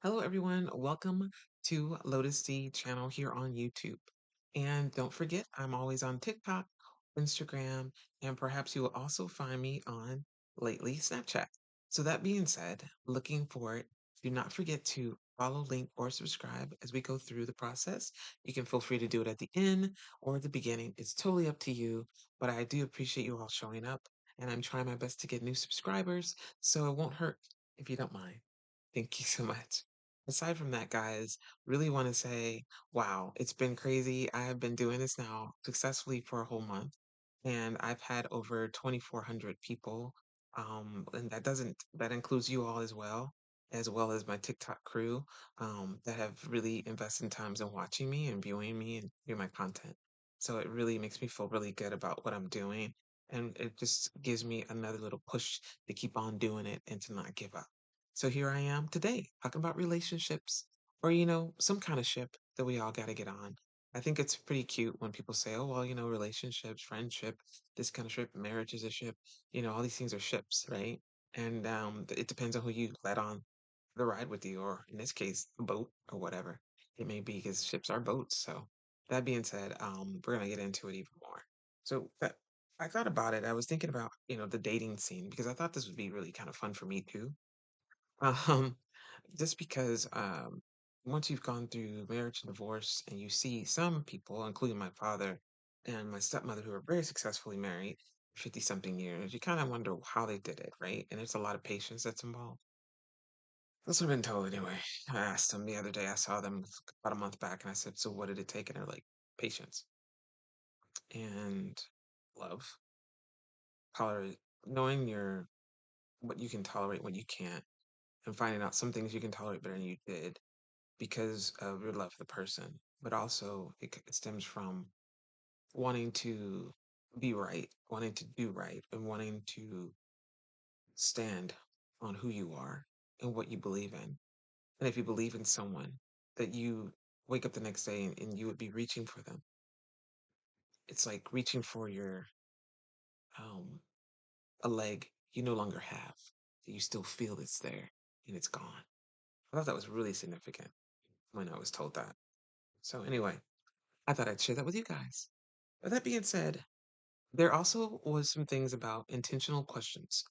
Hello, everyone. Welcome to Lotus Seed channel here on YouTube. And don't forget, I'm always on TikTok, Instagram, and perhaps you will also find me on lately Snapchat. So that being said, looking for it. Do not forget to follow, link, or subscribe as we go through the process. You can feel free to do it at the end or at the beginning. It's totally up to you, but I do appreciate you all showing up, and I'm trying my best to get new subscribers, so it won't hurt if you don't mind. Thank you so much. Aside from that, guys, really want to say, wow, it's been crazy. I have been doing this now successfully for a whole month, and I've had over 2,400 people. And that includes you all as well as my TikTok crew, that have really invested times in watching me and viewing me and viewing my content. So it really makes me feel really good about what I'm doing. And it just gives me another little push to keep on doing it and to not give up. So here I am today talking about relationships or, some kind of ship that we all got to get on. I think it's pretty cute when people say, oh, well, relationships, friendship, this kind of ship, marriage is a ship, all these things are ships, right? And it depends on who you let on the ride with you, or in this case, a boat or whatever it may be, because ships are boats. So that being said, we're going to get into it even more. So that I thought about it. I was thinking about, the dating scene because I thought this would be really kind of fun for me too. Um, just because once you've gone through marriage and divorce, and you see some people, including my father and my stepmother, who are very successfully married, 50 something years, you kind of wonder how they did it, right? And there's a lot of patience that's involved. That's what I've been told anyway. I asked them the other day, I saw them about a month back, and I said, so what did it take? And they're like, patience and love, tolerate, knowing what you can tolerate, what you can't, and finding out some things you can tolerate better than you did because of your love for the person, but also it stems from wanting to be right, wanting to do right, and wanting to stand on who you are and what you believe in. And if you believe in someone, that you wake up the next day and you would be reaching for them. It's like reaching for um, a leg you no longer have, that you still feel it's there and it's gone. I thought that was really significant when I was told that. So, anyway, I thought I'd share that with you guys. With that being said, there also was some things about intentional questions.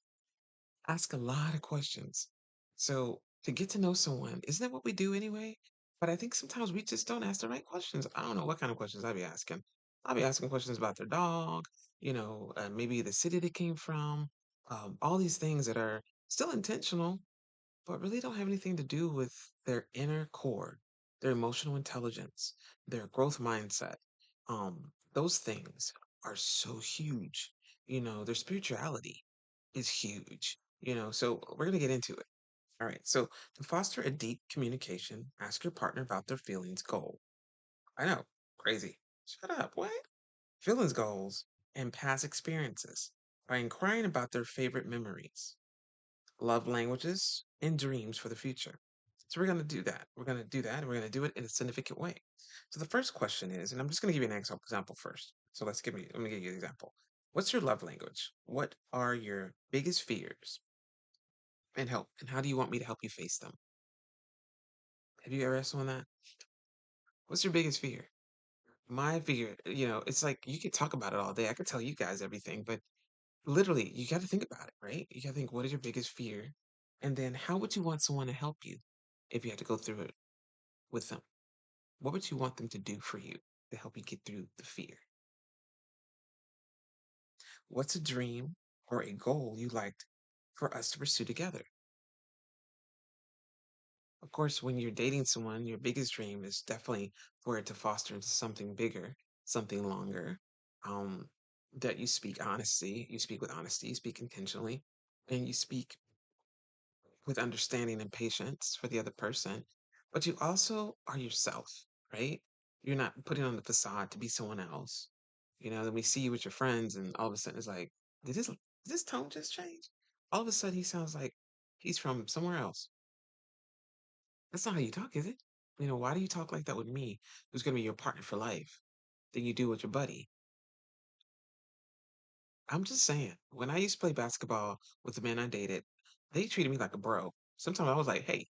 Ask a lot of questions. So to get to know someone, isn't that what we do anyway? But I think sometimes we just don't ask the right questions. I don't know what kind of questions I'd be asking. I'll be asking questions about their dog, maybe the city they came from, all these things that are still intentional, but really don't have anything to do with their inner core, their emotional intelligence, their growth mindset. Those things are so huge. Their spirituality is huge. So we're gonna get into it. All right. So to foster a deep communication, ask your partner about their feelings goal. I know, crazy. Shut up. What? Feelings goals and past experiences by inquiring about their favorite memories, love languages, and dreams for the future. So we're going to do that. We're going to do that, and we're going to do it in a significant way. So the first question is, and I'm just going to give you an example first. So let me give you an example. What's your love language? What are your biggest fears and how do you want me to help you face them? Have you ever asked someone that? What's your biggest fear? My fear, it's like you could talk about it all day. I could tell you guys everything, but literally, you got to think about it, right? You got to think, what is your biggest fear? And then how would you want someone to help you if you had to go through it with them? What would you want them to do for you to help you get through the fear? What's a dream or a goal you liked for us to pursue together? Of course, when you're dating someone, your biggest dream is definitely for it to foster into something bigger, something longer. Um, that you speak with honesty, you speak intentionally, and you speak with understanding and patience for the other person, but you also are yourself, right? You're not putting on the facade to be someone else. Then we see you with your friends, and all of a sudden it's like, did this tone just change? All of a sudden he sounds like he's from somewhere else. That's not how you talk, is it? Why do you talk like that with me, who's going to be your partner for life, than you do with your buddy? I'm just saying, when I used to play basketball with the men I dated, they treated me like a bro. Sometimes I was like, hey,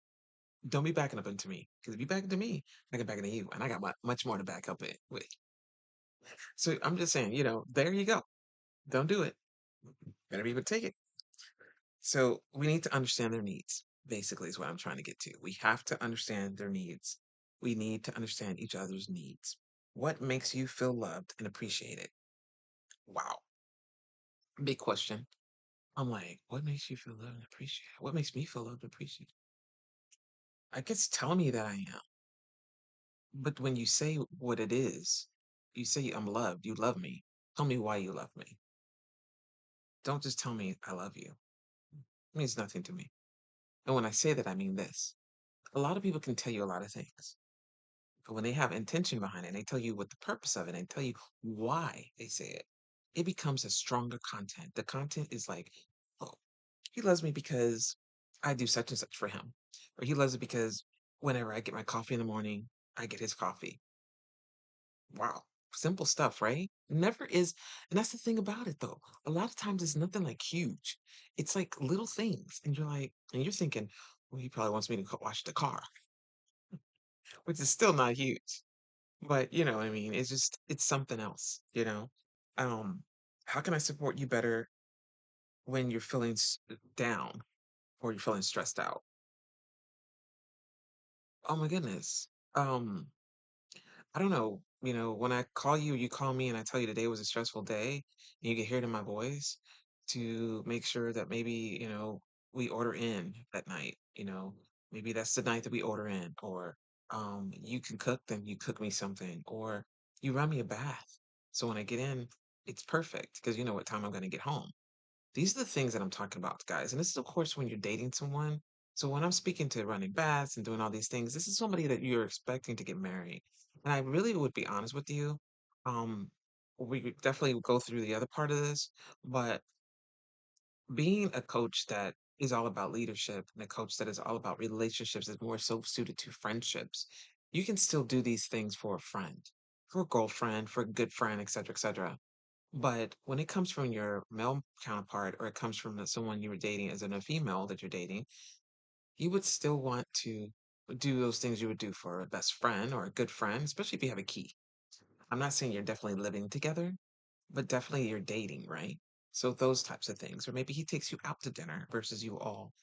Don't be backing up into me. Because if you back into me, I can back into you. And I got much more to back up it with. So I'm just saying, there you go. Don't do it. Better be able to take it. So we need to understand their needs, basically, is what I'm trying to get to. We have to understand their needs. We need to understand each other's needs. What makes you feel loved and appreciated? Wow. Big question. I'm like, what makes you feel loved and appreciated? What makes me feel loved and appreciated? I guess tell me that I am. But when you say what it is, you say I'm loved, you love me. Tell me why you love me. Don't just tell me I love you. It means nothing to me. And when I say that, I mean this. A lot of people can tell you a lot of things. But when they have intention behind it, and they tell you what the purpose of it, and tell you why they say it, it becomes a stronger content. The content is like, oh, he loves me because I do such and such for him. Or he loves it because whenever I get my coffee in the morning, I get his coffee. Wow. Simple stuff, right? Never is. And that's the thing about it, though. A lot of times it's nothing like huge. It's like little things. And you're like, and you're thinking, well, he probably wants me to wash the car, which is still not huge. But you know what I mean? It's just, it's something else? Um, how can I support you better when you're feeling down or you're feeling stressed out? Oh my goodness. I don't know, when I call you, you call me and I tell you today was a stressful day, and you can hear it in my voice to make sure that maybe, we order in that night, maybe that's the night that we order in, or you can cook, then you cook me something, or you run me a bath. So when I get in, it's perfect because you know what time I'm going to get home. These are the things that I'm talking about, guys. And this is, of course, when you're dating someone. So when I'm speaking to running baths and doing all these things, this is somebody that you're expecting to get married. And I really would be honest with you. Um, we could definitely go through the other part of this, but being a coach that is all about leadership and a coach that is all about relationships is more so suited to friendships. You can still do these things for a friend, for a girlfriend, for a good friend, etc., etc. But when it comes from your male counterpart or it comes from someone you were dating as in a female that you're dating, you would still want to do those things you would do for a best friend or a good friend, especially if you have a key. I'm not saying you're definitely living together, but definitely you're dating, right? So those types of things. Or maybe he takes you out to dinner versus you all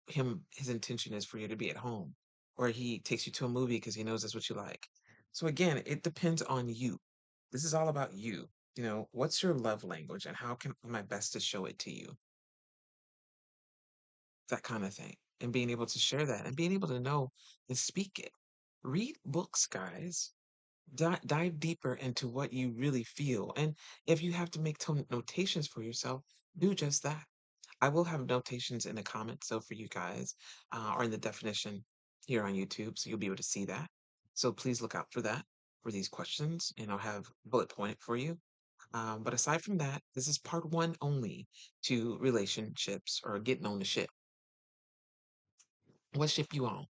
his intention is for you to be at home. Or he takes you to a movie because he knows that's what you like. So again, it depends on you. This is all about you. What's your love language and how can my best to show it to you? That kind of thing. And being able to share that and being able to know and speak it. Read books, guys. Dive deeper into what you really feel. And if you have to make notations for yourself, do just that. I will have notations in the comments, so for you guys, or in the definition here on YouTube, so you'll be able to see that. So please look out for that, for these questions, and I'll have bullet point for you. But aside from that, this is part one only to relationships or getting on the ship. What ship you on?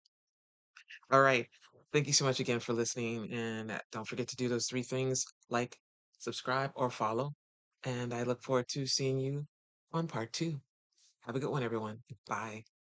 All right. Thank you so much again for listening. And don't forget to do those three things: like, subscribe, or follow. And I look forward to seeing you on part two. Have a good one, everyone. Bye.